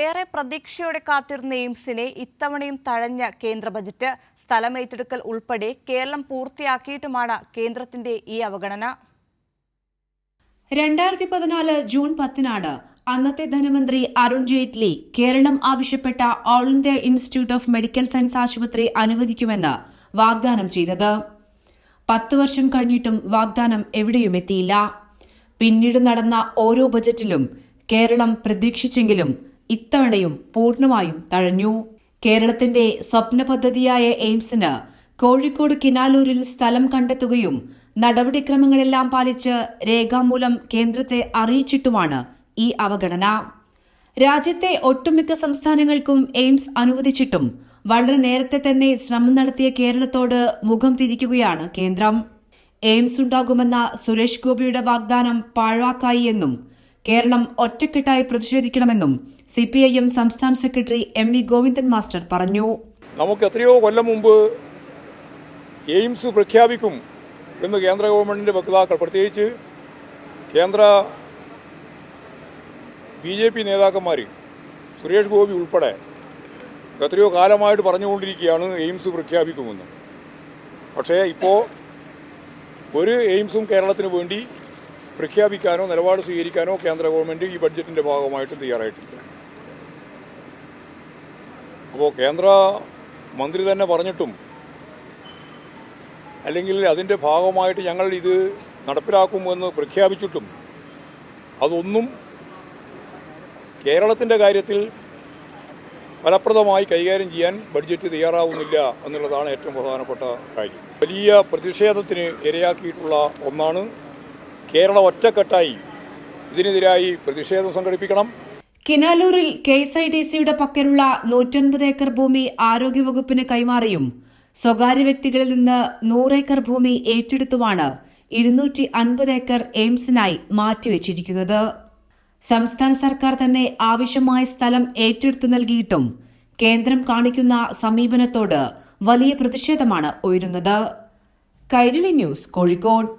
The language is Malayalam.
ഏറെ പ്രതീക്ഷയോടെ കാത്തിരുന്ന എയിംസിനെ ഇത്തവണയും തഴഞ്ഞ കേന്ദ്ര ബജറ്റ്. സ്ഥലമേറ്റെടുക്കൽ ഉൾപ്പെടെ കേരളം പൂർത്തിയാക്കിയിട്ടുമാണ് കേന്ദ്രത്തിന്റെ ഈ അവഗണന. 2014 ജൂൺ 10 അന്നത്തെ ധനമന്ത്രി അരുൺ ജെയ്റ്റ്ലി കേരളം ആവശ്യപ്പെട്ട all India institute of medical science ആശുപത്രി അനുവദിക്കുമെന്ന് വാഗ്ദാനം ചെയ്തത്. 10 വർഷം കഴിഞ്ഞിട്ടും വാഗ്ദാനം എവിടെയും എത്തിയില്ല. പിന്നീട് നടന്ന ഓരോ ബജറ്റിലും കേരളം പ്രതീക്ഷിച്ചെങ്കിലും ഇത്തവണയും പൂർണ്ണമായും തഴഞ്ഞു. കേരളത്തിന്റെ സ്വപ്ന പദ്ധതിയായ എയിംസിന് കോഴിക്കോട് കിനാലൂരിൽ സ്ഥലം കണ്ടെത്തുകയും നടപടിക്രമങ്ങളെല്ലാം പാലിച്ച് രേഖാമൂലം കേന്ദ്രത്തെ അറിയിച്ചിട്ടുമാണ് ഈ അവഗണന. രാജ്യത്തെ ഒട്ടുമിക്ക സംസ്ഥാനങ്ങൾക്കും എയിംസ് അനുവദിച്ചിട്ടും വളരെ നേരത്തെ തന്നെ ശ്രമം നടത്തിയ കേരളത്തോട് മുഖം തിരിക്കുകയാണ് കേന്ദ്രം. എയിംസ് ഉണ്ടാകുമെന്ന സുരേഷ് ഗോപിയുടെ വാഗ്ദാനം പാഴാക്കായി എന്നും കേരളം ഒറ്റക്കെട്ടായി പ്രതിഷേധിക്കണമെന്നും CPIM സംസ്ഥാന സെക്രട്ടറി MV ഗോവിന്ദൻ മാസ്റ്റർ പറഞ്ഞു. നമുക്ക് എത്രയോ കൊല്ലം മുമ്പ് എയിംസ് പ്രഖ്യാപിക്കും എന്ന് കേന്ദ്ര ഗവൺമെൻറ്റിൻ്റെ വക്താക്കൾ, പ്രത്യേകിച്ച് കേന്ദ്ര BJP നേതാക്കന്മാർ സുരേഷ് ഗോപി ഉൾപ്പെടെ എത്രയോ കാലമായിട്ട് പറഞ്ഞുകൊണ്ടിരിക്കുകയാണ് എയിംസ് പ്രഖ്യാപിക്കുമെന്ന്. പക്ഷേ ഇപ്പോൾ ഒരു എയിംസും കേരളത്തിന് വേണ്ടി പ്രഖ്യാപിക്കാനോ നിലപാട് സ്വീകരിക്കാനോ കേന്ദ്ര ഗവൺമെൻറ് ഈ ബഡ്ജറ്റിൻ്റെ ഭാഗമായിട്ട് തയ്യാറായിട്ടില്ല. അപ്പോൾ കേന്ദ്ര മന്ത്രി തന്നെ പറഞ്ഞിട്ടും അല്ലെങ്കിൽ അതിൻ്റെ ഭാഗമായിട്ട് ഞങ്ങൾ ഇത് നടപ്പിലാക്കുമെന്ന് പ്രഖ്യാപിച്ചിട്ടും അതൊന്നും കേരളത്തിൻ്റെ കാര്യത്തിൽ ഫലപ്രദമായി കൈകാര്യം ചെയ്യാൻ ബഡ്ജറ്റ് തയ്യാറാവുന്നില്ല എന്നുള്ളതാണ് ഏറ്റവും പ്രധാനപ്പെട്ട കാര്യം. വലിയ പ്രതിഷേധത്തിന് ഇരയാക്കിയിട്ടുള്ള ഒന്നാണ്. കേരളം ഒറ്റക്കെട്ടായി ഇതിനെതിരായി പ്രതിഷേധം സംഘടിപ്പിക്കണം. കിനാലൂരിൽ KSIDCയുടെ പക്കലുള്ള 150 ഏക്കർ ഭൂമി ആരോഗ്യവകുപ്പിന് കൈമാറിയും സ്വകാര്യ വ്യക്തികളിൽ നിന്ന് 100 ഏക്കർ ഭൂമി ഏറ്റെടുത്തുമാണ് 250 ഏക്കർ എയിംസിനായി മാറ്റിവെച്ചിരിക്കുന്നത്. സംസ്ഥാന സർക്കാർ തന്നെ ആവശ്യമായ സ്ഥലം ഏറ്റെടുത്തു നൽകിയിട്ടും കേന്ദ്രം കാണിക്കുന്ന സമീപനത്തോട് വലിയ പ്രതിഷേധമാണ് ഉയരുന്നത്. കൈരളി ന്യൂസ്, കോഴിക്കോട്.